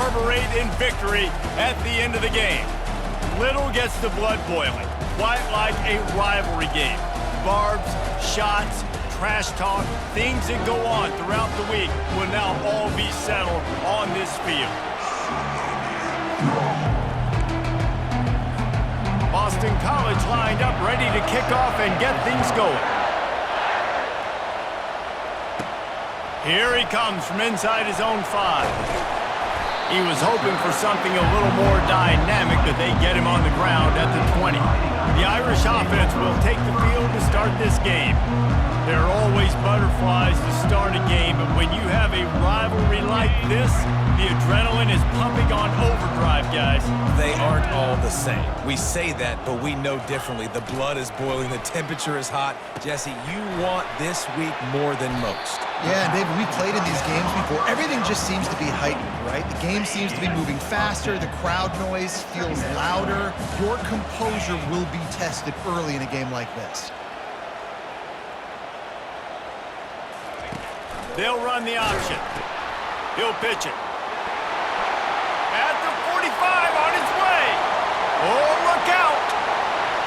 reverberate in victory at the end of the game. Little gets the blood boiling, quite like a rivalry game. Barbs, shots, trash talk, things that go on throughout the week will now all be settled on this field. Boston College lined up, ready to kick off and get things going. Here he comes from inside his own 5. He was hoping for something a little more dynamic, but they get him on the ground at the 20. The Irish offense will take the field to start this game. There are always butterflies to start a game, but when you have a rivalry like this, the adrenaline is pumping on overdrive, guys. They aren't all the same. We say that, but we know differently. The blood is boiling, the temperature is hot. Jesse, you want this week more than most. Yeah, David, we played in these games before. Everything just seems to be heightened, right? The game seems to be moving faster. The crowd noise feels louder. Your composure will be tested early in a game like this. They'll run the option. He'll pitch it. At the 45, on his way. Oh, look out.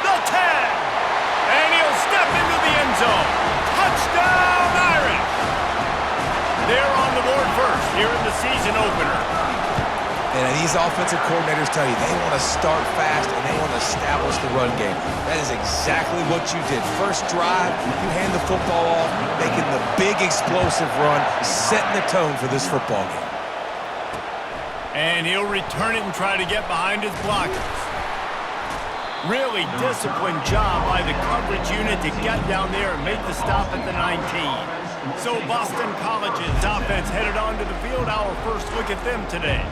The 10. And he'll step into the end zone. Touchdown, Irish. They're on the board first here in the season opener. And these offensive coordinators tell you they want to start fast and they want to establish the run game. That is exactly what you did. First drive, you hand the football off, making the big explosive run, setting the tone for this football game. And he'll return it and try to get behind his blockers. Really disciplined job by the coverage unit to get down there and make the stop at the 19. So Boston College's offense headed onto the field. Our first look at them today.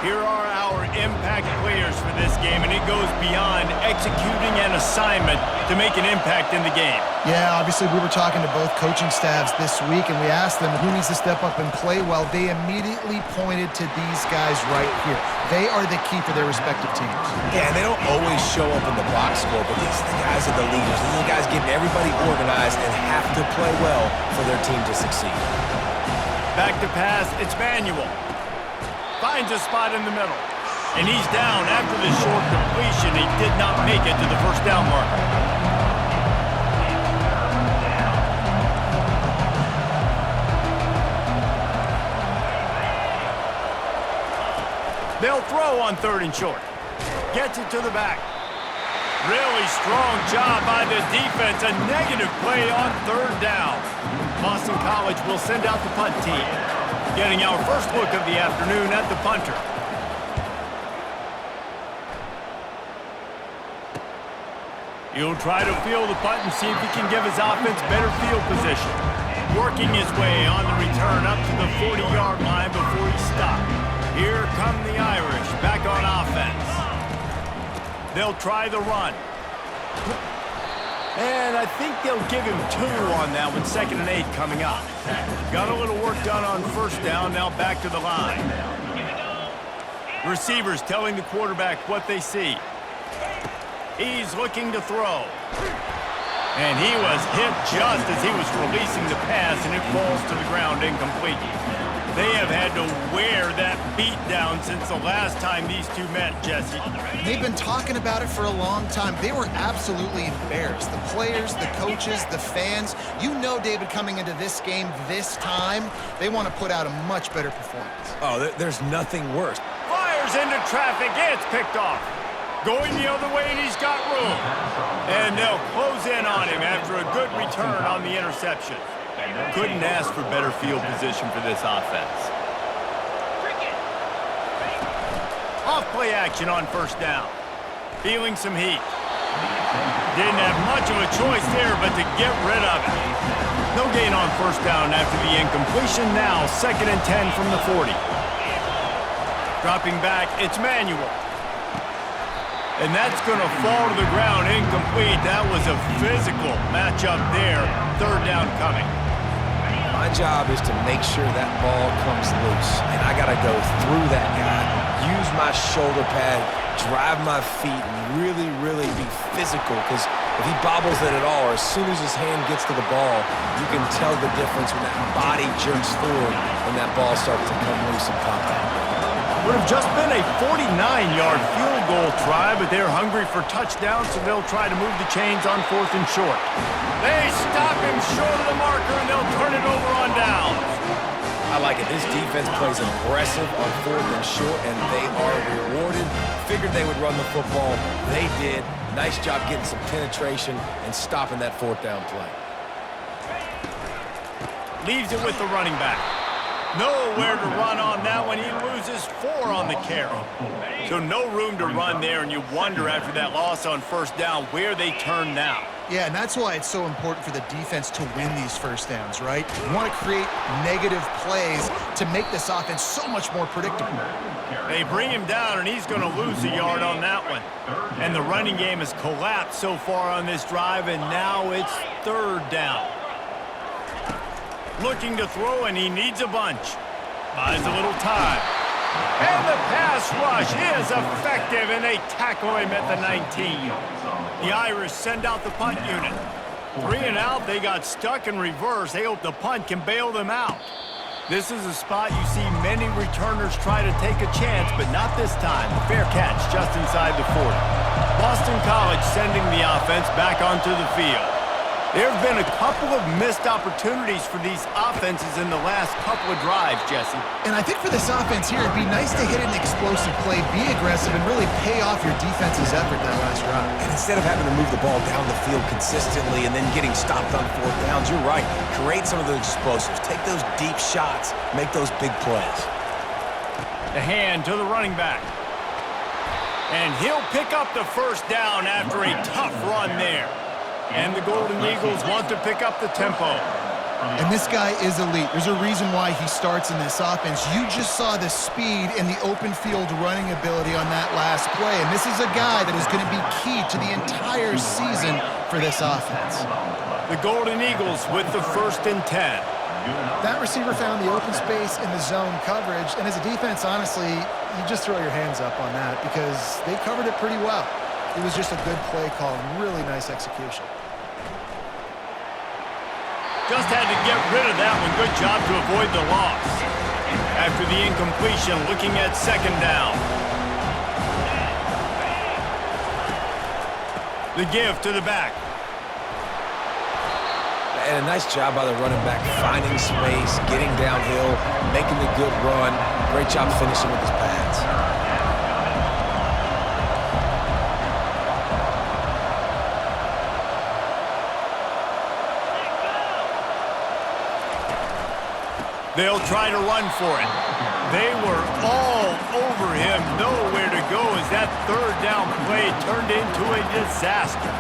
Here are our impact players for this game, and it goes beyond executing an assignment to make an impact in the game. Yeah, obviously we were talking to both coaching staffs this week, and we asked them who needs to step up and play well. They immediately pointed to these guys right here. They are the key for their respective teams. Yeah, and they don't always show up in the box score, but these are the guys are the leaders. These are the guys getting everybody organized and have to play well for their team to succeed. Back to pass, it's Manuel. Finds a spot in the middle. And he's down after the short completion. He did not make it to the first down marker. They'll throw on 3rd and short. Gets it to the back. Really strong job by the defense. A negative play on 3rd down. Boston College will send out the punt team. Getting our first look of the afternoon at the punter. He'll try to field the punt and see if he can give his offense better field position. Working his way on the return up to the 40-yard line before he stopped. Here come the Irish back on offense. They'll try the run. And I think they'll give him 2 on that one, 2nd and 8 coming up. Got a little work done on first down, now back to the line. Receivers telling the quarterback what they see. He's looking to throw. And he was hit just as he was releasing the pass, and it falls to the ground incomplete. They have had to wear that beat down since the last time these two met, Jesse. They've been talking about it for a long time. They were absolutely embarrassed. The players, the coaches, the fans. You know, David, coming into this game this time, they want to put out a much better performance. Oh, there's nothing worse. Fires into traffic. It's picked off. Going the other way, and he's got room. And they'll close in on him after a good return on the interception. Couldn't ask for better field position for this offense. Off play action on first down. Feeling some heat. Didn't have much of a choice there, but to get rid of it. No gain on first down after the incompletion. Now 2nd and 10 from the 40. Dropping back, it's Manuel. And that's going to fall to the ground incomplete. That was a physical matchup there. 3rd down coming. My job is to make sure that ball comes loose. And I got to go through that guy, use my shoulder pad, drive my feet, and really be physical. Because if he bobbles it at all, or as soon as his hand gets to the ball, you can tell the difference when that body jerks forward when that ball starts to come loose and pop out. Would have just been a 49-yard field goal try, but they're hungry for touchdowns, so they'll try to move the chains on 4th and short. They stop him short of the marker, and they'll turn it over on downs. I like it. This defense plays aggressive on 4th and short, and they are rewarded. Figured they would run the football. They did. Nice job getting some penetration and stopping that 4th down play. Leaves it with the running back. Nowhere to run on that one. He loses 4 on the carry. So no room to run there, and you wonder after that loss on 1st down where they turn now. Yeah, and that's why it's so important for the defense to win these 1st downs, right? You want to create negative plays to make this offense so much more predictable. They bring him down, and he's going to lose a yard on that one. And the running game has collapsed so far on this drive, and now it's 3rd down. Looking to throw, and he needs a bunch. Buys a little time. And the pass rush is effective, and they tackle him at the 19. The Irish send out the punt unit. 3 and out, they got stuck in reverse. They hope the punt can bail them out. This is a spot you see many returners try to take a chance, but not this time. The fair catch just inside the 40. Boston College sending the offense back onto the field. There have been a couple of missed opportunities for these offenses in the last couple of drives, Jesse. And I think for this offense here, it'd be nice to hit an explosive play, be aggressive, and really pay off your defense's effort that last drive. And instead of having to move the ball down the field consistently and then getting stopped on 4th downs, you're right. Create some of those explosives. Take those deep shots. Make those big plays. The hand to the running back. And he'll pick up the 1st down after a tough run there. And the Golden Eagles want to pick up the tempo. And this guy is elite. There's a reason why he starts in this offense. You just saw the speed and the open field running ability on that last play. And this is a guy that is going to be key to the entire season for this offense. The Golden Eagles with the 1st and 10. That receiver found the open space in the zone coverage. And as a defense, honestly, you just throw your hands up on that because they covered it pretty well. It was just a good play call and really nice execution. Just had to get rid of that one. Good job to avoid the loss. After the incompletion, looking at 2nd down. The give to the back. And a nice job by the running back, finding space, getting downhill, making the good run. Great job finishing with his pads. They'll try to run for it. They were all over him, nowhere to go as that 3rd down play turned into a disaster.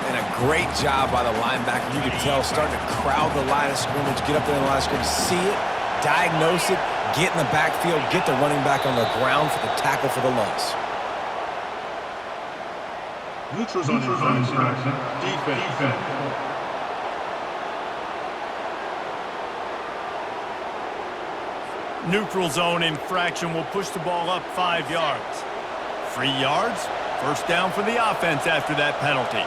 And a great job by the linebacker. You could tell starting to crowd the line of scrimmage, get up there in the line of scrimmage, see it, diagnose it, get in the backfield, get the running back on the ground for the tackle for the loss. Neutrals on infraction. Defense. Neutral zone infraction will push the ball up 5 yards. 3 yards, 1st down for the offense after that penalty.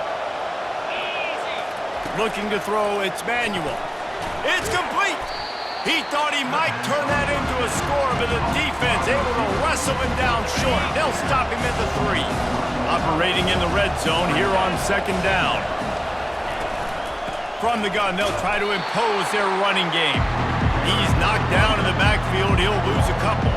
Looking to throw, it's Manuel. It's complete! He thought he might turn that into a score, but the defense able to wrestle him down short. They'll stop him at the 3. Operating in the red zone here on 2nd down. From the gun, they'll try to impose their running game. He's knocked down in the backfield. He'll lose a couple.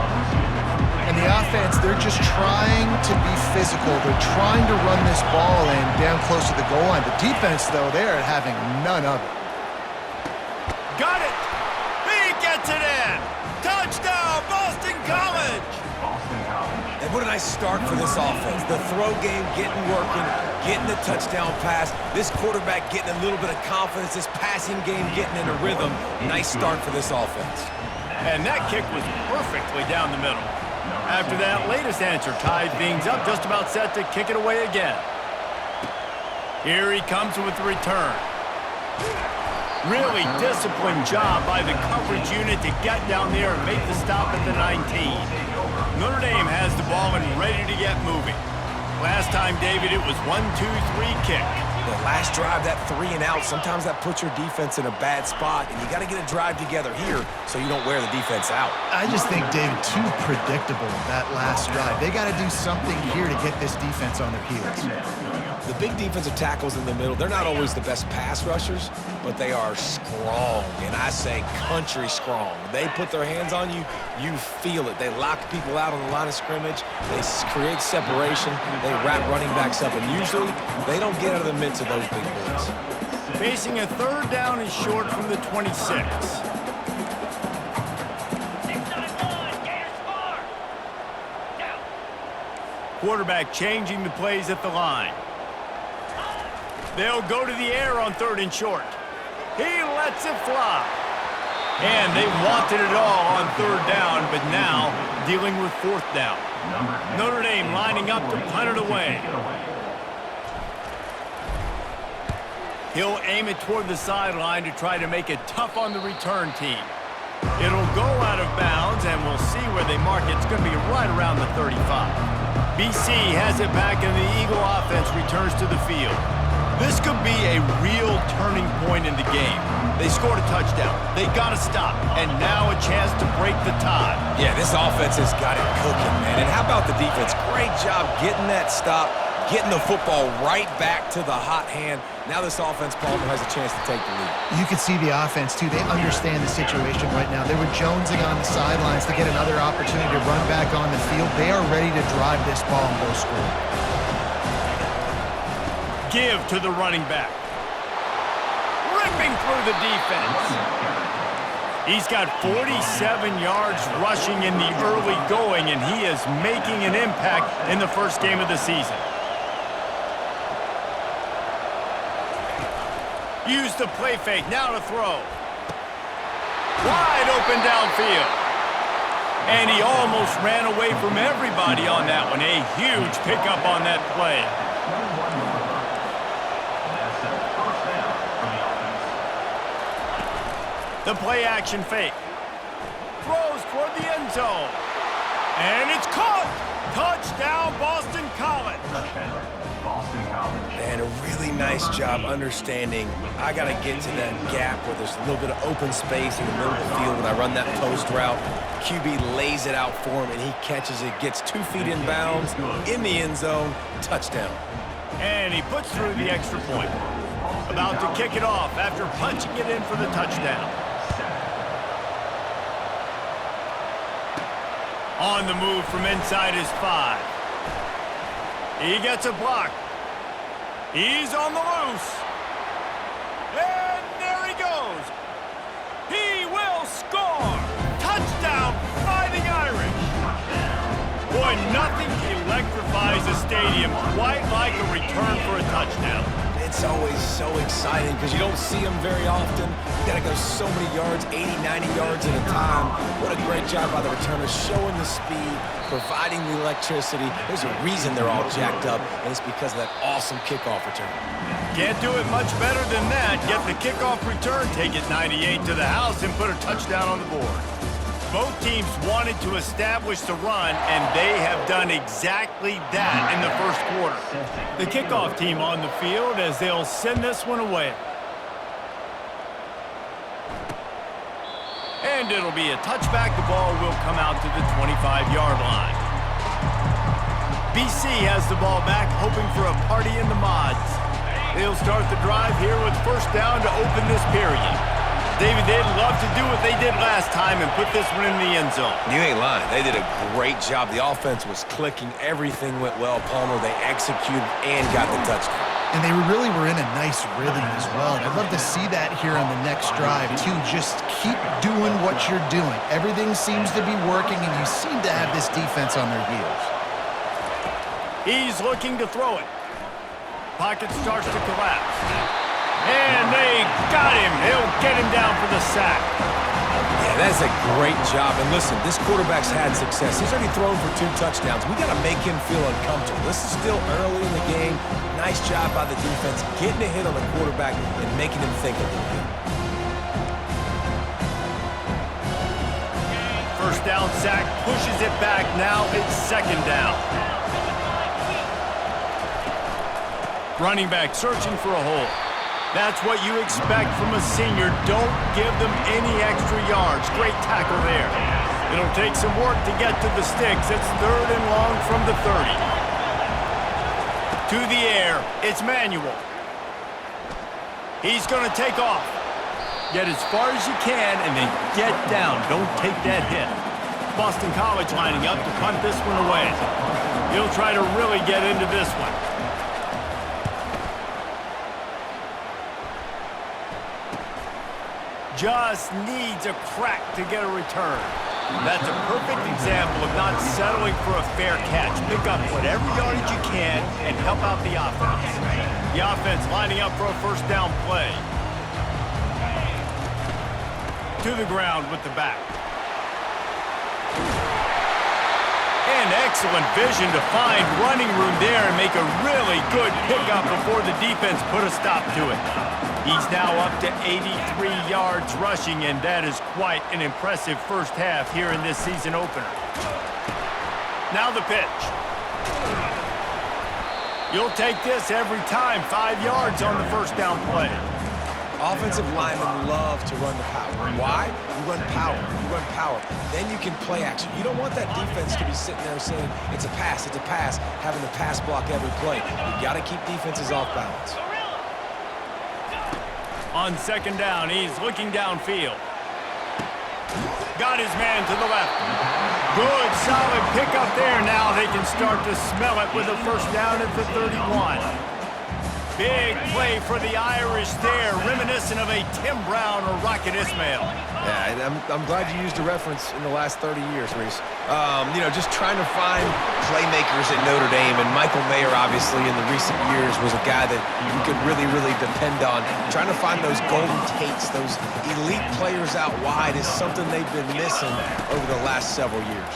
And the offense, they're just trying to be physical. They're trying to run this ball in down close to the goal line. The defense, though, they're having none of it. Got it! He gets it in! Touchdown, Boston College! And what a nice start for this offense. The throw game getting working, getting the touchdown pass. This quarterback getting a little bit of confidence. This passing game getting in a rhythm. Nice start for this offense. And that kick was perfectly down the middle. After that latest answer tied things up, just about set to kick it away again. Here he comes with the return. Really disciplined job by the coverage unit to get down there and make the stop at the 19. Notre Dame has the ball and ready to get moving. Last time, David, it was 1-2-3 kick. The last drive, that 3 and out, sometimes that puts your defense in a bad spot, and you got to get a drive together here so you don't wear the defense out. I just think, David, too predictable, that last drive. They got to do something here to get this defense on their heels. The big defensive tackles in the middle, they're not always the best pass rushers, but they are strong, and I say country strong. They put their hands on you, you feel it. They lock people out on the line of scrimmage. They create separation. They wrap running backs up, and usually they don't get out of the midst of those big boys. Facing a 3rd down and short from the 26. Quarterback changing the plays at the line. They'll go to the air on 3rd and short. He lets it fly. And they wanted it all on 3rd down, but now dealing with 4th down. Notre Dame lining up to punt it away. He'll aim it toward the sideline to try to make it tough on the return team. It'll go out of bounds, and we'll see where they mark it. It's going to be right around the 35. BC has it back, and the Eagle offense returns to the field. This could be a real turning point in the game. They scored a touchdown. They got to stop, and now a chance to break the tie. Yeah, this offense has got it cooking, man. And how about the defense? Great job getting that stop, getting the football right back to the hot hand. Now this offense, Palmer, has a chance to take the lead. You can see the offense, too. They understand the situation right now. They were jonesing on the sidelines to get another opportunity to run back on the field. They are ready to drive this ball and go score. Give to the running back. Ripping through the defense. He's got 47 yards rushing in the early going, and he is making an impact in the first game of the season. Use the play fake, now to throw. Wide open downfield. And he almost ran away from everybody on that one. A huge pickup on that play. The play action fake. Throws toward the end zone. And it's caught. Touchdown, Boston College. And a really nice job understanding I got to get to that gap where there's a little bit of open space in the middle of the field when I run that post route. QB lays it out for him, and he catches it, gets 2 feet in bounds, in the end zone, touchdown. And he puts through the extra point. About to kick it off after punching it in for the touchdown. On the move from inside his 5. He gets a block. He's on the loose. And there he goes. He will score. Touchdown, Fighting Irish. Boy, nothing electrifies a stadium quite like a return for a touchdown. It's always so exciting because you don't see them very often. You got to go so many yards, 80, 90 yards at a time. What a great job by the returners, showing the speed, providing the electricity. There's a reason they're all jacked up, and it's because of that awesome kickoff return. Can't do it much better than that. Get the kickoff return, take it 98 to the house, and put a touchdown on the board. Both teams wanted to establish the run, and they have done exactly that in the first quarter. The kickoff team on the field as they'll send this one away. And it'll be a touchback. The ball will come out to the 25-yard line. BC has the ball back, hoping for a party in the mods. They'll start the drive here with 1st down to open this period. David, they'd love to do what they did last time and put this one in the end zone. You ain't lying. They did a great job. The offense was clicking. Everything went well. Palmer, they executed and got the touchdown. And they really were in a nice rhythm as well. And I'd love to see that here on the next drive, too. Just keep doing what you're doing. Everything seems to be working, and you seem to have this defense on their heels. He's looking to throw it. Pocket starts to collapse. And they got him. He'll get him down for the sack. Yeah, that's a great job. And listen, this quarterback's had success. He's already thrown for 2 touchdowns. We got to make him feel uncomfortable. This is still early in the game. Nice job by the defense, getting a hit on the quarterback and making him think a little bit. 1st down sack, pushes it back. Now it's 2nd down. Running back searching for a hole. That's what you expect from a senior. Don't give them any extra yards. Great tackle there. It'll take some work to get to the sticks. It's 3rd and long from the 30. To the air. It's Manuel. He's going to take off. Get as far as you can and then get down. Don't take that hit. Boston College lining up to punt this one away. He'll try to really get into this one. Just needs a crack to get a return. That's a perfect example of not settling for a fair catch. Pick up whatever yardage you can and help out the offense. The offense lining up for a first down play. To the ground with the back. And excellent vision to find running room there and make a really good pickup before the defense put a stop to it. He's now up to 83 yards rushing, and that is quite an impressive first half here in this season opener. Now the pitch. You'll take this every time. 5 yards on the first down play. Offensive linemen love to run the power. Why? You run power. You run power. Then you can play action. You don't want that defense to be sitting there saying, it's a pass, having to pass block every play. You got to keep defenses off balance. On second down, he's looking downfield. Got his man to the left. Good, solid pickup there. Now they can start to smell it with a first down at the 31. Big play for the Irish there, reminiscent of a Tim Brown or Rocket Ismail. Yeah, and I'm glad you used a reference in the last 30 years, Reese. You know, just trying to find playmakers at Notre Dame, and Michael Mayer, obviously, in the recent years, was a guy that you could really, really depend on. Trying to find those golden Tates, those elite players out wide is something they've been missing over the last several years.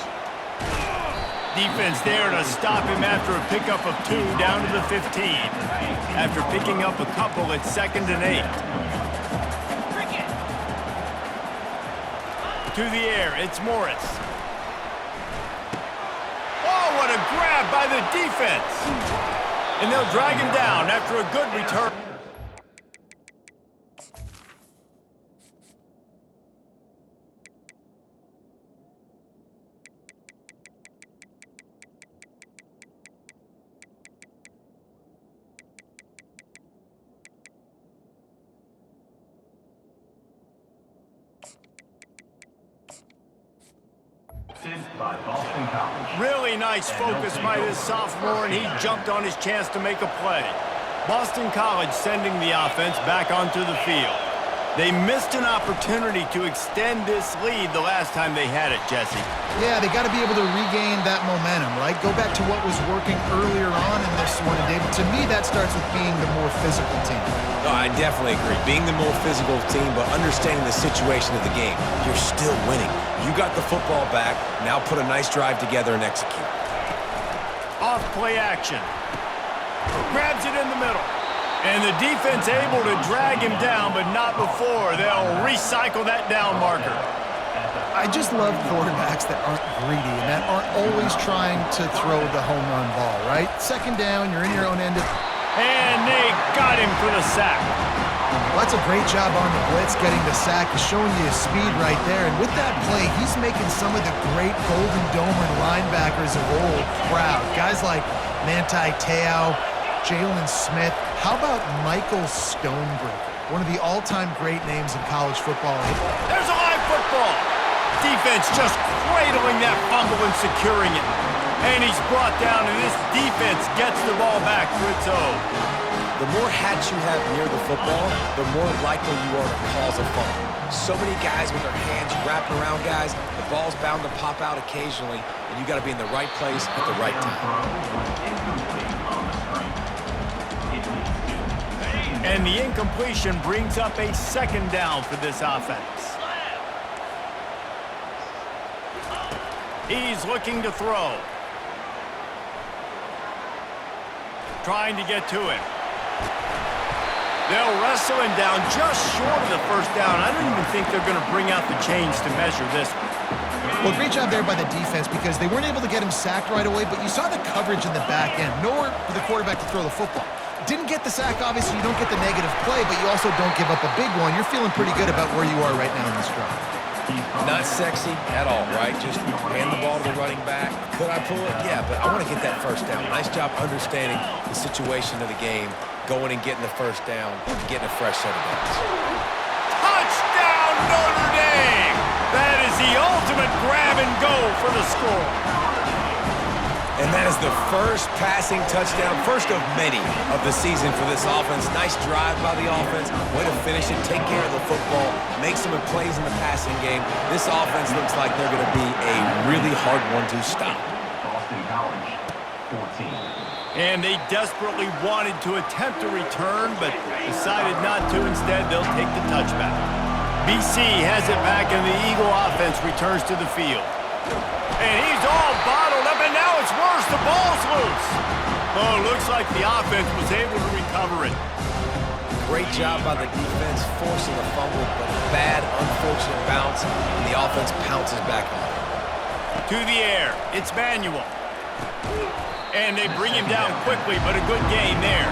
Defense there to stop him after a pickup of 2 down to the 15. After picking up a couple at 2nd and 8. To the air, it's Morris. Oh, what a grab by the defense. And they'll drag him down after a good return. Really nice focus by this sophomore, and he jumped on his chance to make a play. Boston College sending the offense back onto the field. They missed an opportunity to extend this lead the last time they had it, Jesse. Yeah, they got to be able to regain that momentum, right? Go back to what was working earlier on in this one, and David, to me, that starts with being the more physical team. No, I definitely agree. Being the more physical team, but understanding the situation of the game. You're still winning. You got the football back. Now put a nice drive together and execute. Off play action. Grabs it in the middle. And the defense able to drag him down, but not before. They'll recycle that down marker. I just love quarterbacks that aren't greedy and that aren't always trying to throw the home run ball, right? Second down, you're in your own end. And they got him for the sack. Well, that's a great job on the blitz, getting the sack. He's showing you his speed right there. And with that play, he's making some of the great Golden Domer linebackers of old proud. Guys like Manti Te'o, Jalen Smith. How about Michael Stonebreaker? One of the all-time great names in college football. There's a live football. Defense just cradling that fumble and securing it. And he's brought down, and this defense gets the ball back for its own. The more hats you have near the football, the more likely you are to cause a fumble. So many guys with their hands wrapping around guys, the ball's bound to pop out occasionally, and you got to be in the right place at the right time. And the incompletion brings up a second down for this offense. He's looking to throw. Trying to get to it. They'll wrestle him down just short of the first down. I don't even think they're going to bring out the chains to measure this one. Well, great job there by the defense because they weren't able to get him sacked right away, but you saw the coverage in the back end. Nowhere for the quarterback to throw the football. Didn't get the sack, obviously you don't get the negative play, but you also don't give up a big one. You're feeling pretty good about where you are right now in this drive. Not sexy at all, right? Just hand the ball to the running back. Could I pull it? Yeah, but I want to get that first down. Nice job understanding the situation of the game, going and getting the first down, getting a fresh set of downs. Touchdown, Notre Dame! That is the ultimate grab and go for the score. And that is the first passing touchdown, first of many of the season for this offense. Nice drive by the offense. Way to finish it, take care of the football, make some plays in the passing game. This offense looks like they're going to be a really hard one to stop. Boston College, 14. And they desperately wanted to attempt a return, but decided not to. Instead, they'll take the touchback. BC has it back, and the Eagle offense returns to the field. And he's all bottled up, and now it's worse. The ball's loose. Oh, looks like the offense was able to recover it. Great job by the defense, forcing a fumble, but a bad, unfortunate bounce, and the offense pounces back on it. To the air, it's Manuel. And they bring him down quickly, but a good gain there.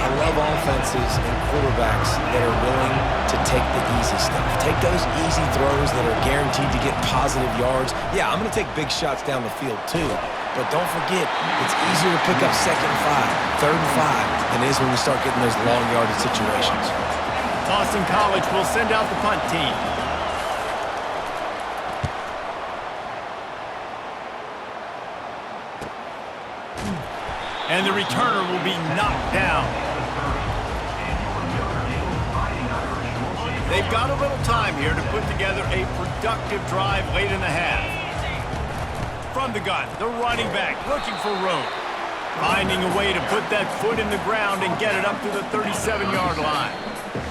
I love offenses and quarterbacks that are willing to take the easy stuff. Take those easy throws that are guaranteed to get positive yards. Yeah, I'm going to take big shots down the field too. But don't forget, it's easier to pick up 2nd and 5, 3rd and 5 than it is when you start getting those long yardage situations. Boston College will send out the punt team. And the returner will be knocked down. They've got a little time here to put together a productive drive late in the half. From the gun, the running back looking for room. Finding a way to put that foot in the ground and get it up to the 37-yard line.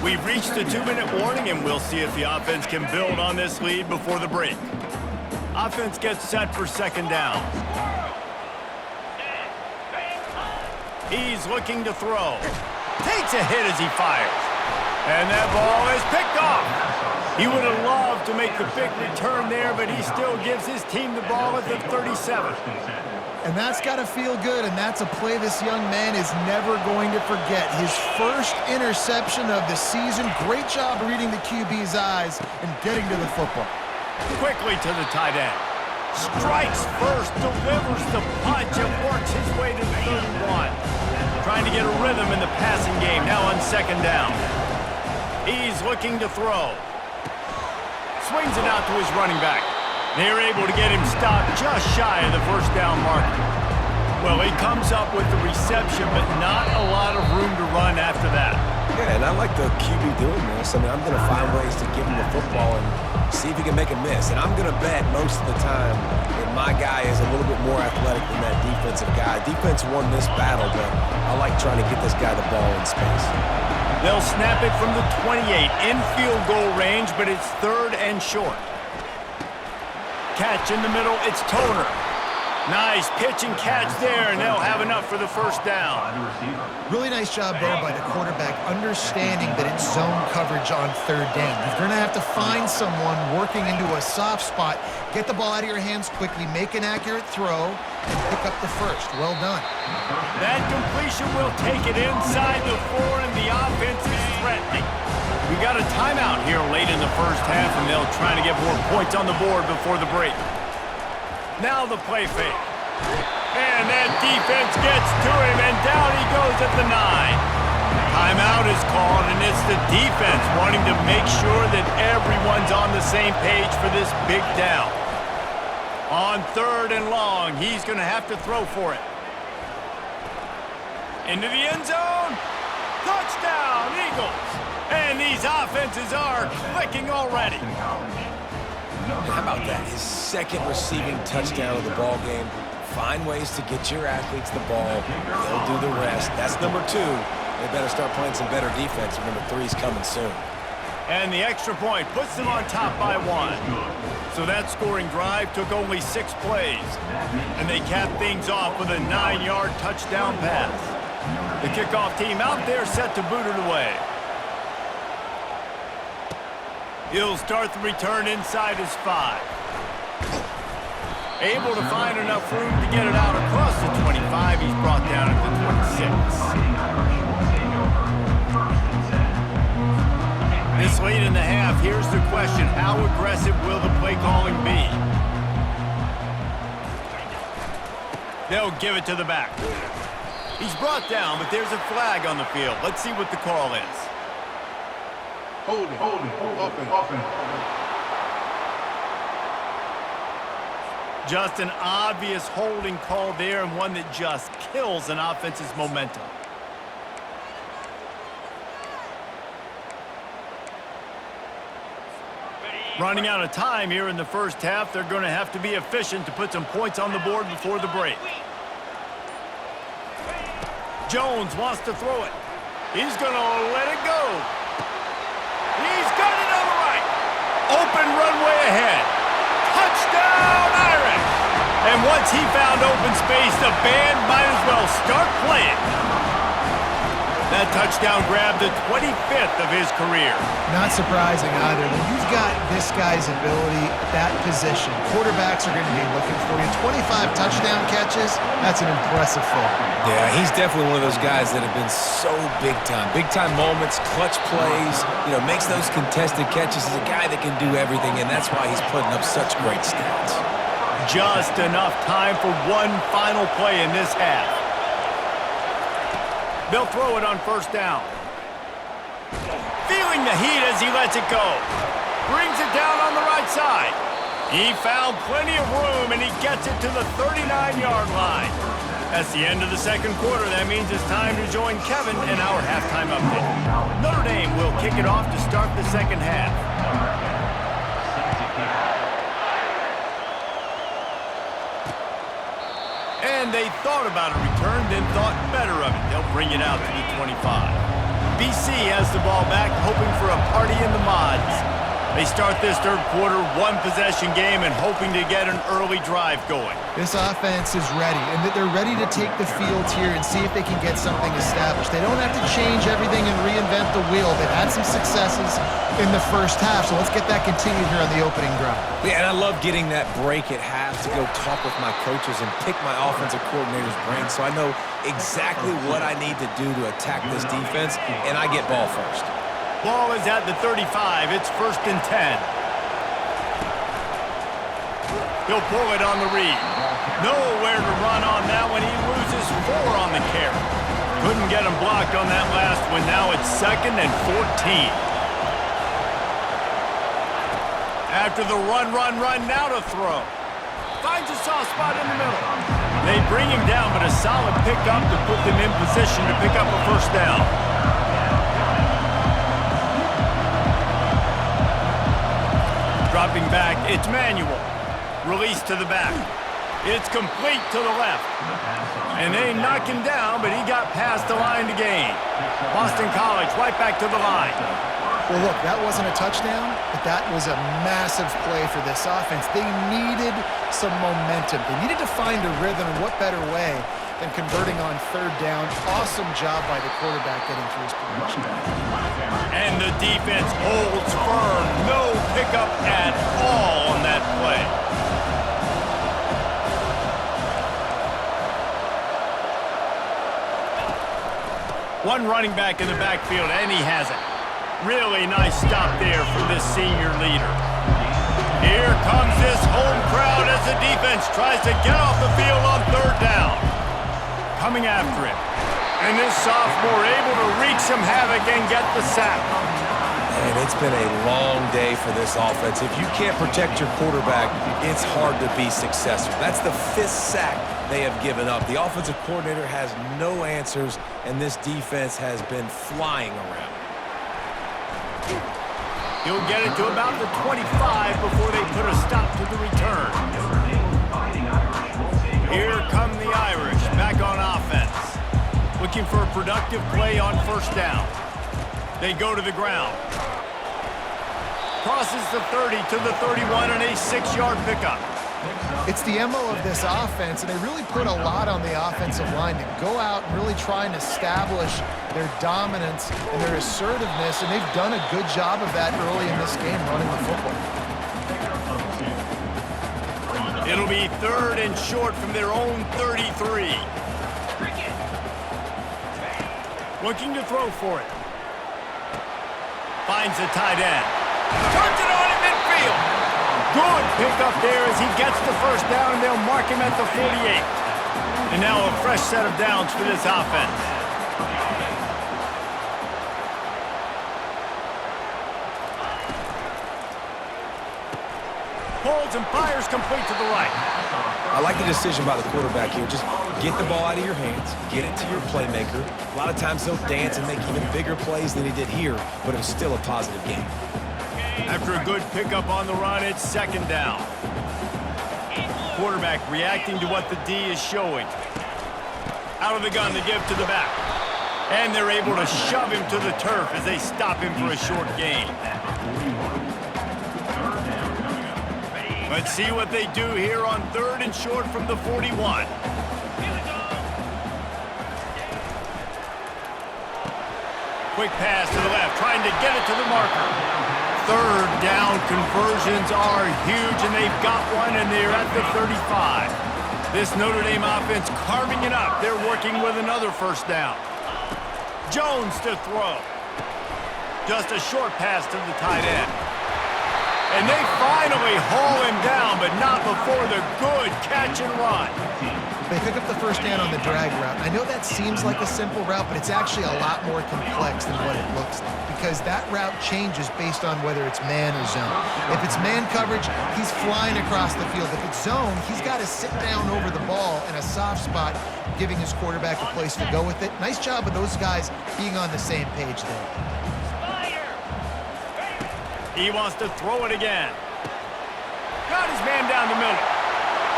We've reached the 2-minute warning, and we'll see if the offense can build on this lead before the break. Offense gets set for 2nd down. He's looking to throw. Takes a hit as he fires. And that ball is picked off. He would have loved to make the big return there, but he still gives his team the ball at the 37. And that's got to feel good, and that's a play this young man is never going to forget. His first interception of the season. Great job reading the QB's eyes and getting to the football. Quickly to the tight end. Strikes first, delivers the punch, and works his way to the 31. Trying to get a rhythm in the passing game, now on 2nd down. He's looking to throw. Swings it out to his running back. They're able to get him stopped just shy of the 1st down marker. Well, he comes up with the reception, but not a lot of room to run after that. Yeah, and I like the QB doing this. I mean, I'm going to find ways to give him the football and see if he can make a miss. And I'm going to bet most of the time that my guy is a little bit more athletic than that defensive guy. Defense won this battle, but I like trying to get this guy the ball in space. They'll snap it from the 28, in field goal range, but it's 3rd and short. Catch in the middle, it's Toner. Nice pitch and catch there, and they'll have enough for the 1st down. Really nice job there by the quarterback, understanding that it's zone coverage on 3rd down. You're going to have to find someone working into a soft spot, get the ball out of your hands quickly, make an accurate throw, and pick up the 1st. Well done. That completion will take it inside the 4, and the offense is threatening. We got a timeout here late in the 1st half, and they'll try to get more points on the board before the break. Now the play fake. And that defense gets to him, and down he goes at the 9. Timeout is called, and it's the defense wanting to make sure that everyone's on the same page for this big down. On 3rd and long, he's going to have to throw for it. Into the end zone. Touchdown, Eagles. And these offenses are clicking already. How about that? His 2nd receiving touchdown of the ball game. Find ways to get your athletes the ball. They'll do the rest. That's number 2. They better start playing some better defense. Number 3's coming soon. And the extra point puts them on top by 1. So that scoring drive took only 6 plays. And they capped things off with a 9-yard touchdown pass. The kickoff team out there set to boot it away. He'll start the return inside his 5. Able to find enough room to get it out across the 25. He's brought down at the 26. This late in the half, here's the question. How aggressive will the play calling be? They'll give it to the back. He's brought down, but there's a flag on the field. Let's see what the call is. Holding, offense. Just an obvious holding call there, and one that just kills an offense's momentum. Running out of time here in the first half. They're going to have to be efficient to put some points on the board before the break. Jones wants to throw it. He's going to let it go. He's got it on the right. Open runway ahead. Touchdown, Irish! And once he found open space, the band might as well start playing. That touchdown grabbed the 25th of his career. Not surprising either. When you've got this guy's ability at that position, quarterbacks are going to be looking for you. 25 touchdown catches, that's an impressive thing. Yeah, he's definitely one of those guys that have been so big time. Big time moments, clutch plays, makes those contested catches. He's a guy that can do everything, and that's why he's putting up such great stats. Just enough time for one final play in this half. They'll throw it on first down. Feeling the heat as he lets it go. Brings it down on the right side. He found plenty of room, and he gets it to the 39-yard line. That's the end of the second quarter. That means it's time to join Kevin in our halftime update. Notre Dame will kick it off to start the second half. And they thought about a return, then thought better of it. They'll bring it out to the 25. BC has the ball back, hoping for a party in the mods. They start this third quarter, one-possession game, and hoping to get an early drive going. This offense is ready, and they're ready to take the field here and see if they can get something established. They don't have to change everything and reinvent the wheel. They've had some successes in the first half, so let's get that continued here on the opening drive. Yeah, and I love getting that break at half to go talk with my coaches and pick my offensive coordinator's brain so I know exactly what I need to do to attack this defense, and I get ball first. Ball is at the 35. It's 1st and 10. He'll pull it on the read. Nowhere to run on that one. He loses 4 on the carry. Couldn't get him blocked on that last one. Now it's 2nd and 14. After the run, now to throw. Finds a soft spot in the middle. They bring him down, but a solid pickup to put them in position to pick up a first down. Dropping back, it's Manuel. Release to the back. It's complete to the left. And they knock him down, but he got past the line to gain. Boston College right back to the line. Well, look, that wasn't a touchdown, but that was a massive play for this offense. They needed some momentum. They needed to find a rhythm, and what better way than converting on third down. Awesome job by the quarterback getting through his progression. And the defense holds firm. No pickup at all on that play. One running back in the backfield, and he has it. Really nice stop there from this senior leader. Here comes this home crowd as the defense tries to get off the field on third down. Coming after him. And this sophomore able to wreak some havoc and get the sack. And it's been a long day for this offense. If you can't protect your quarterback, it's hard to be successful. That's the 5th sack they have given up. The offensive coordinator has no answers, and this defense has been flying around. He'll get it to about the 25 before they put a stop to the return. Here come the Irish back on offense. Looking for a productive play on first down. They go to the ground. Crosses the 30 to the 31 and a 6-yard pickup. It's the MO of this offense, and they really put a lot on the offensive line to go out and really try and establish their dominance and their assertiveness, and they've done a good job of that early in this game, running the football. It'll be 3rd and short from their own 33. Looking to throw for it. Finds the tight end. Turns it on in midfield. Good pickup there as he gets the first down, and they'll mark him at the 48. And now a fresh set of downs for this offense. Pulls and fires complete to the right. I like the decision by the quarterback here. Just get the ball out of your hands, get it to your playmaker. A lot of times he'll dance and make even bigger plays than he did here, but it was still a positive game. After a good pickup on the run, it's 2nd down. Quarterback reacting to what the D is showing. Out of the gun, they give to the back. And they're able to shove him to the turf as they stop him for a short gain. Let's see what they do here on 3rd and short from the 41. Quick pass to the left, trying to get it to the marker. 3rd down conversions are huge, and they've got one, and they're at the 35. This Notre Dame offense carving it up. They're working with another 1st down. Jones to throw. Just a short pass to the tight end. And they finally haul him down, but not before the good catch and run. They pick up the 1st down on the drag route. I know that seems like a simple route, but it's actually a lot more complex than what it looks like, because that route changes based on whether it's man or zone. If it's man coverage, he's flying across the field. If it's zone, he's got to sit down over the ball in a soft spot, giving his quarterback a place to go with it. Nice job of those guys being on the same page there. He wants to throw it again. Got his man down the middle.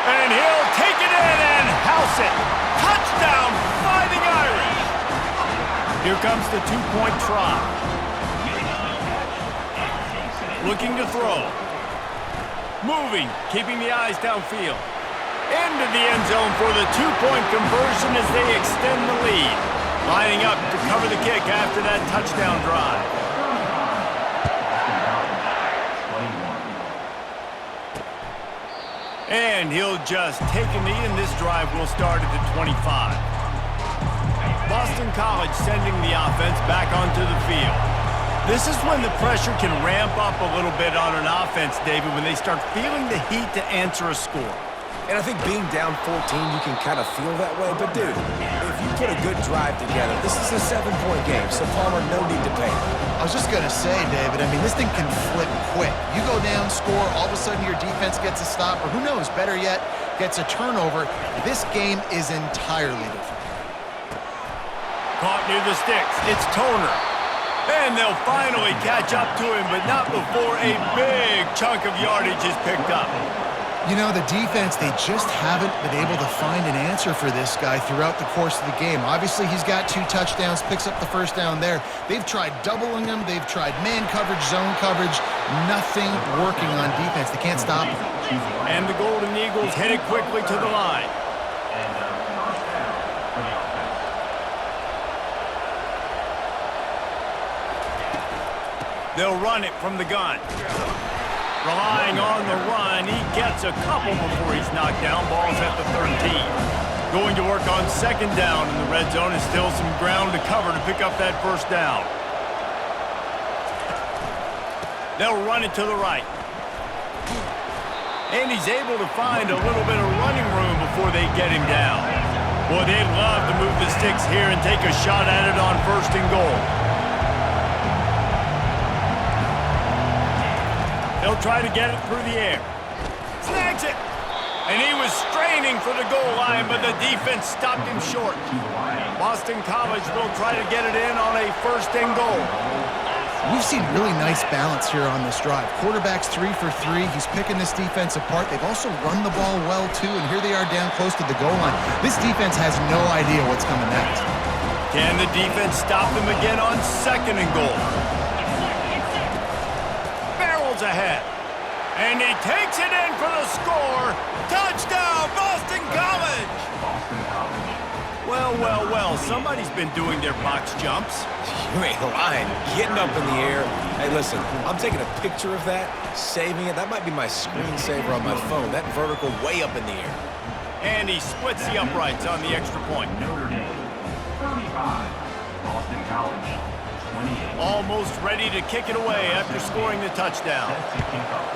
And he'll take it in and house it. Touchdown, Fighting Irish. Here comes the 2-point try. Looking to throw. Moving, keeping the eyes downfield. Into the end zone for the 2-point conversion as they extend the lead. Lining up to cover the kick after that touchdown drive. And he'll just take a knee, and this drive will start at the 25. Boston College sending the offense back onto the field. This is when the pressure can ramp up a little bit on an offense, David, when they start feeling the heat to answer a score. And I think being down 14, you can kind of feel that way. But, dude, if you put a good drive together, this is a 7-point game, so Palmer, no need to panic. I was just going to say, David, I mean, this thing can flip quick. You go down, score, all of a sudden your defense gets a stop, or who knows, better yet, gets a turnover. This game is entirely different. Caught near the sticks. It's Toner. And they'll finally catch up to him, but not before a big chunk of yardage is picked up. You know, the defense, they just haven't been able to find an answer for this guy throughout the course of the game. Obviously, he's got 2 touchdowns, picks up the 1st down there. They've tried doubling him. They've tried man coverage, zone coverage. Nothing working on defense. They can't stop him. And the Golden Eagles headed quickly to the line. They'll run it from the gun. Relying on the run, he gets a couple before he's knocked down. Ball's at the 13. Going to work on 2nd down in the red zone, and still some ground to cover to pick up that 1st down. They'll run it to the right. And he's able to find a little bit of running room before they get him down. Boy, they'd love to move the sticks here and take a shot at it on 1st and goal. They'll try to get it through the air. Snags it! And he was straining for the goal line, but the defense stopped him short. Boston College will try to get it in on a 1st and goal. We've seen really nice balance here on this drive. Quarterback's 3 for 3. He's picking this defense apart. They've also run the ball well, too, and here they are down close to the goal line. This defense has no idea what's coming next. Can the defense stop them again on 2nd and goal? Ahead. And he takes it in for the score. Touchdown, Boston College! Boston College. Well, Well, somebody's been doing their box jumps. You ain't lying. Getting up in the air. Hey, listen, I'm taking a picture of that, saving it. That might be my screensaver on my phone. That vertical way up in the air. And he splits the uprights on the extra point. Notre Dame, 35. Boston College, 28. Almost ready to kick it away after scoring the touchdown. Set to kick off.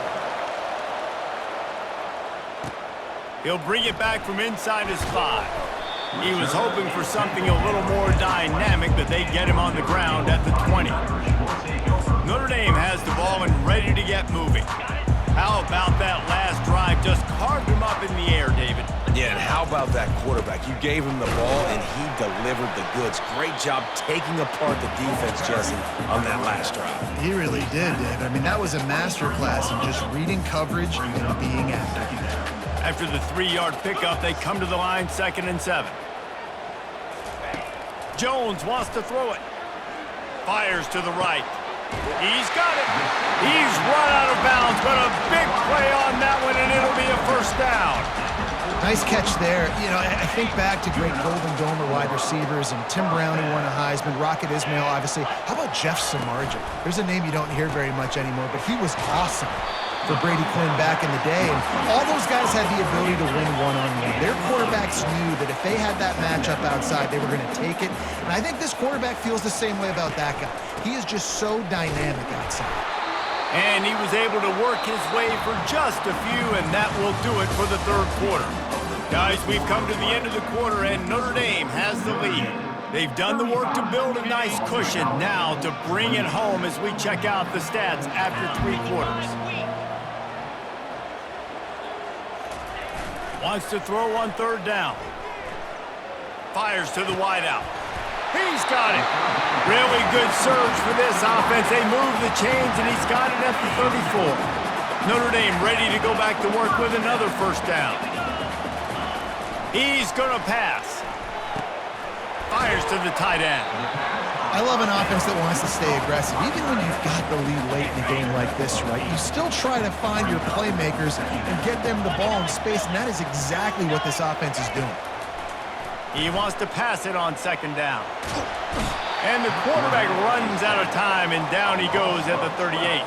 He'll bring it back from inside his 5. He was hoping for something a little more dynamic, but they get him on the ground at the 20. Notre Dame has the ball and ready to get moving. How about that last drive? Just carved him up in the air, David. Yeah, and how about that quarterback? You gave him the ball, and he delivered the goods. Great job taking apart the defense, Jesse, on that last drive. He really did, David. I mean, that was a masterclass in just reading coverage and being active. After the 3-yard pickup, they come to the line, 2nd and 7. Jones wants to throw it. Fires to the right. He's got it. He's run out of bounds, but a big play on that one, and it'll be a first down. Nice catch there. You know, I think back to great Golden Domer wide receivers and Tim Brown, who won a Heisman, Rocket Ismail, obviously. How about Jeff Samardzija? There's a name you don't hear very much anymore, but he was awesome for Brady Quinn back in the day. And all those guys had the ability to win one-on-one. Their quarterbacks knew that if they had that matchup outside, they were going to take it. And I think this quarterback feels the same way about that guy. He is just so dynamic outside. And he was able to work his way for just a few, and that will do it for the 3rd quarter. Guys, we've come to the end of the quarter, and Notre Dame has the lead. They've done the work to build a nice cushion. Now to bring it home as we check out the stats after 3 quarters. Wants to throw on 3rd down. Fires to the wideout. He's got it. Really good surge for this offense. They move the chains, and he's got it at the 34. Notre Dame ready to go back to work with another first down. He's going to pass. Fires to the tight end. I love an offense that wants to stay aggressive. Even when you've got the lead late in a game like this, right, you still try to find your playmakers and get them the ball in space, and that is exactly what this offense is doing. He wants to pass it on 2nd down. And the quarterback runs out of time, and down he goes at the 38.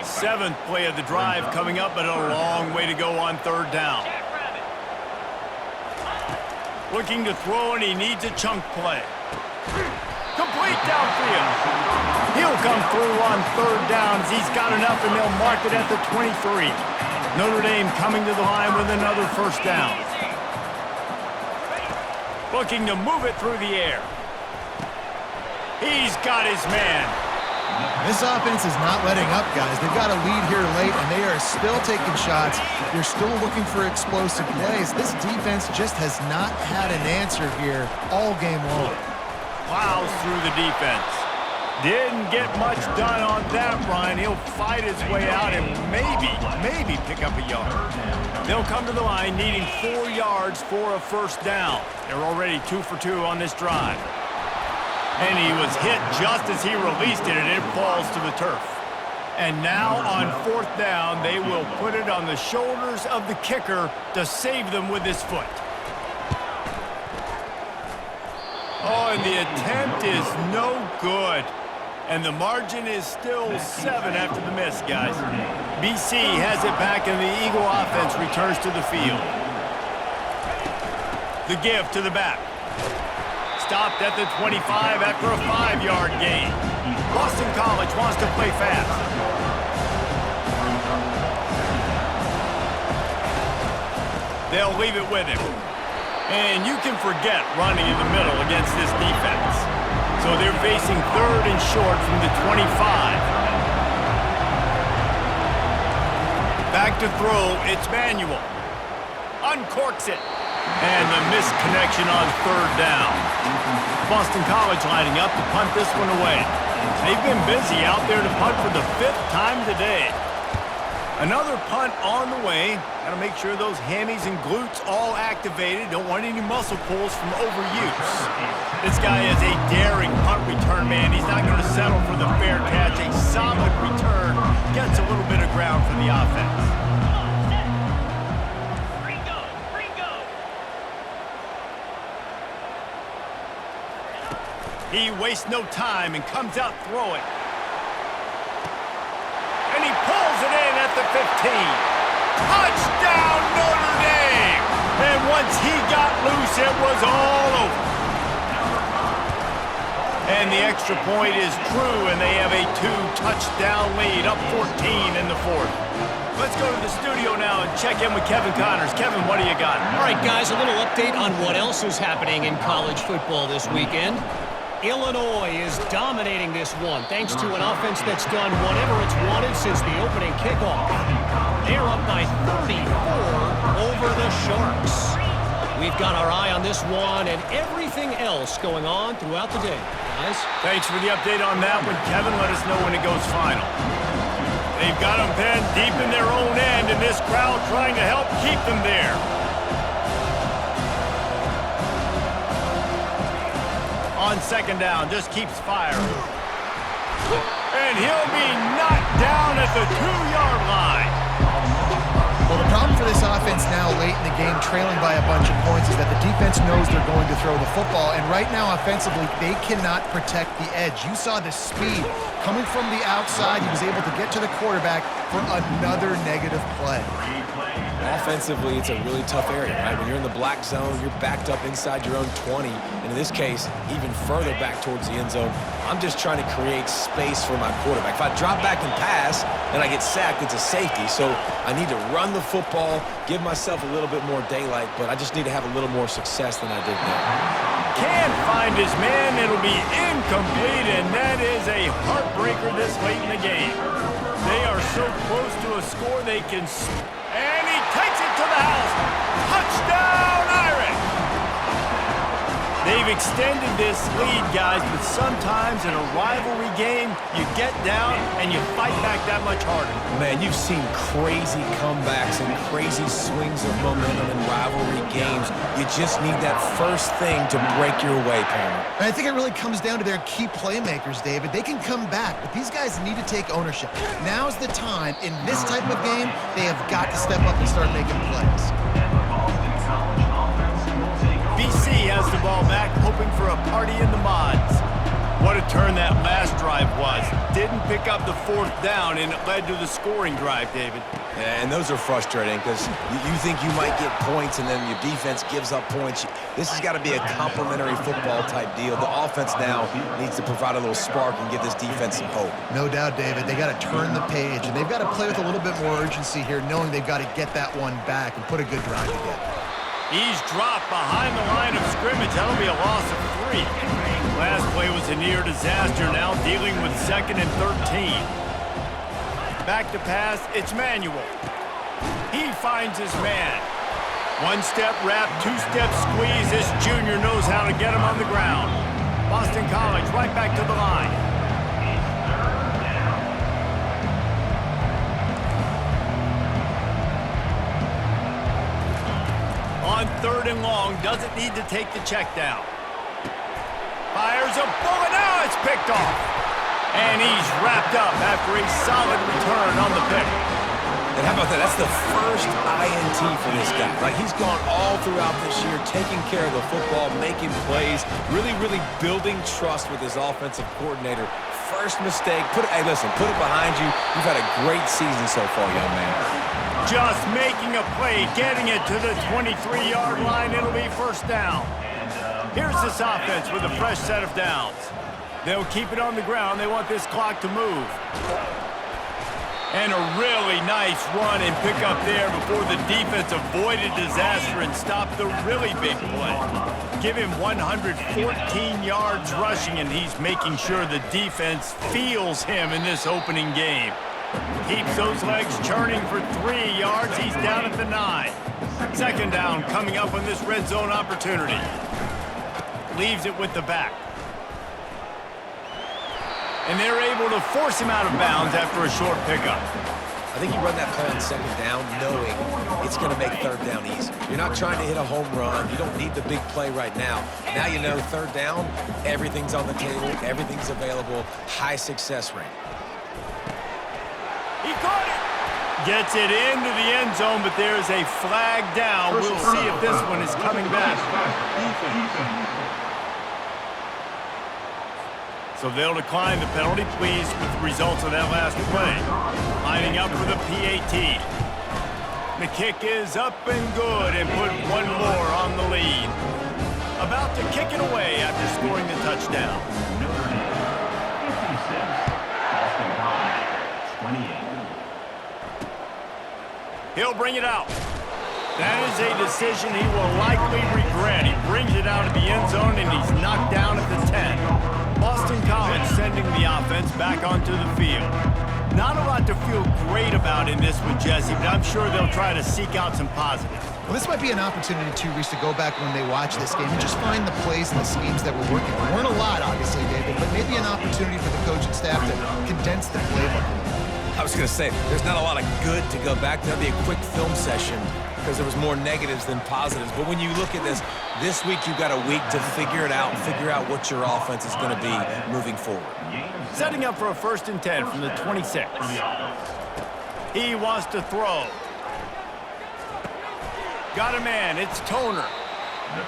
7th play of the drive coming up, but a long way to go on 3rd down. Looking to throw, and he needs a chunk play. Complete downfield. He'll come through on 3rd down as he's got enough, and they'll mark it at the 23. Notre Dame coming to the line with another first down. Looking to move it through the air. He's got his man. This offense is not letting up, guys. They've got a lead here late, and they are still taking shots. They're still looking for explosive plays. This defense just has not had an answer here all game long. Plows through the defense. Didn't get much done on that run. He'll fight his way out and maybe pick up a yard. They'll come to the line needing 4 yards for a first down. They're already 2 for 2 on this drive. And he was hit just as he released it, and it falls to the turf. And now on 4th down, they will put it on the shoulders of the kicker to save them with his foot. Oh, and the attempt is no good. And the margin is still 7 after the miss, guys. BC has it back, and the Eagle offense returns to the field. The give to the back. Stopped at the 25 after a 5-yard gain. Boston College wants to play fast. They'll leave it with him. And you can forget running in the middle against this defense. So they're facing 3rd and short from the 25. Back to throw, it's Manuel. Uncorks it. And the missed connection on 3rd down. Boston College lining up to punt this one away. They've been busy out there to punt for the 5th time today. Another punt on the way. Got to make sure those hammies and glutes all activated. Don't want any muscle pulls from overuse. This guy is a daring punt return man. He's not going to settle for the fair catch. A solid return. Gets a little bit of ground for the offense. He wastes no time and comes out throwing. And he pulls it in at the 15. Touchdown, Notre Dame! And once he got loose, it was all over. And the extra point is true, and they have a 2-touchdown lead, up 14 in the fourth. Let's go to the studio now and check in with Kevin Connors. Kevin, what do you got? All right, guys, a little update on what else is happening in college football this weekend. Illinois is dominating this one thanks to an offense that's done whatever it's wanted since the opening kickoff. They're up by 34 over the Sharks. We've got our eye on this one and everything else going on throughout the day, guys. Thanks for the update on that one, Kevin. Let us know when it goes final. They've got them pinned deep in their own end, and this crowd trying to help keep them there. On second down, just keeps firing. And he'll be knocked down at the 2-yard line. Well, the problem for this offense now late in the game, trailing by a bunch of points, is that the defense knows they're going to throw the football. And right now, offensively, they cannot protect the edge. You saw the speed coming from the outside. He was able to get to the quarterback for another negative play. Offensively, it's a really tough area, right? When you're in the black zone, you're backed up inside your own 20. And in this case, even further back towards the end zone. I'm just trying to create space for my quarterback. If I drop back and pass and I get sacked, it's a safety. So I need to run the football, give myself a little bit more daylight, but I just need to have a little more success than I did there. Can't find his man. It'll be incomplete, and that is a heartbreaker this late in the game. They are so close to a score they can... And he takes it to the house. Touchdown, Irish! They've extended this lead, guys, but sometimes in a rivalry game, you get down and you fight back that much harder. Man, you've seen crazy comebacks and crazy swings of momentum in rivalry games. You just need that first thing to break your way, Palmer. And I think it really comes down to their key playmakers, David. They can come back, but these guys need to take ownership. Now's the time. In this type of game, they have got to step up and start making plays. BC has the ball back, hoping for a party in the mods. What a turn that last drive was. Didn't pick up the fourth down, and it led to the scoring drive, David. And those are frustrating because you think you might get points and then your defense gives up points. This has got to be a complementary football type deal. The offense now needs to provide a little spark and give this defense some hope. No doubt, David. They got to turn the page, and they've got to play with a little bit more urgency here, knowing they've got to get that one back and put a good drive together. He's dropped behind the line of scrimmage. That'll be a loss of 3. Last play was a near disaster, now dealing with 2nd and 13. Back to pass, it's Manuel. He finds his man. 1-step wrap, 2-step squeeze. This junior knows how to get him on the ground. Boston College right back to the line. On 3rd and long, doesn't need to take the check down. Fires a bullet, now it's picked off. And he's wrapped up after a solid return on the pick. And how about that? That's the first INT for this guy. Like, he's gone all throughout this year, taking care of the football, making plays, really building trust with his offensive coordinator. First mistake, hey, listen, put it behind you. You've had a great season so far, young man. Just making a play, getting it to the 23-yard line. It'll be first down. Here's this offense with a fresh set of downs. They'll keep it on the ground. They want this clock to move. And a really nice run and pick up there before the defense avoided disaster and stopped the really big play. Give him 114 yards rushing, and he's making sure the defense feels him in this opening game. Keeps those legs churning for 3 yards. He's down at the 9. Second down coming up on this red zone opportunity. Leaves it with the back. And they're able to force him out of bounds after a short pickup. I think you run that play on second down knowing it's going to make third down easy. You're not trying to hit a home run. You don't need the big play right now. Now you know third down, everything's on the table, everything's available, high success rate. He caught it. Gets it into the end zone, but there's a flag down. We'll see if this one is coming back. So they'll decline the penalty, pleased with the results of that last play. Lining up for the PAT. The kick is up and good and put one more on the lead. About to kick it away after scoring the touchdown. Notre Dame 56, Boston College 28. He'll bring it out. That is a decision he will likely regret. He brings it out of the end zone and he's knocked down at the 10. Boston College sending the offense back onto the field. Not a lot to feel great about in this one, Jesse, but I'm sure they'll try to seek out some positives. Well, this might be an opportunity, too, Reese, to go back when they watch this game and just find the plays and the schemes that were working. There weren't a lot, obviously, David, but maybe an opportunity for the coaching staff to condense the playbook a little. I was going to say, there's not a lot of good to go back to. That'd be a quick film session because there was more negatives than positives. But when you look at this week you've got a week to figure it out and figure out what your offense is going to be moving forward. Setting up for a 1st and 10 from the 26. He wants to throw. Got a man. It's Toner.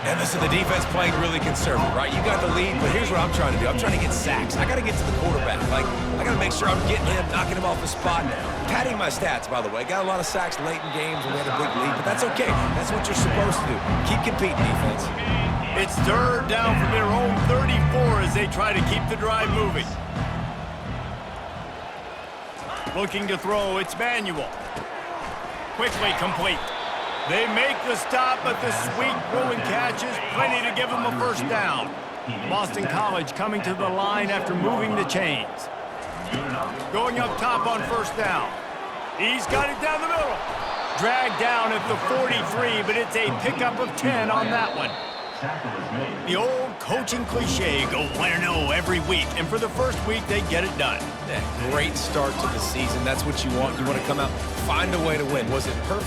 And listen, the defense playing really conservative, right? You got the lead, but here's what I'm trying to do. I'm trying to get sacks. I got to get to the quarterback. Like, I got to make sure I'm getting him, knocking him off the spot. Padding my stats, by the way. Got a lot of sacks late in games when we had a big lead, but that's okay. That's what you're supposed to do. Keep competing, defense. It's 3rd down from their own 34 as they try to keep the drive moving. Looking to throw, it's Manuel. Quickly complete. They make the stop, but the sweet throw and catch is plenty to give them a 1st down. Boston College coming to the line after moving the chains. Going up top on 1st down. He's got it down the middle. Dragged down at the 43, but it's a pickup of 10 on that one. The old coaching cliche, go 1-0 every week, and for the 1st week, they get it done. Yeah, great start to the season. That's what you want. You want to come out, find a way to win. Was it perfect?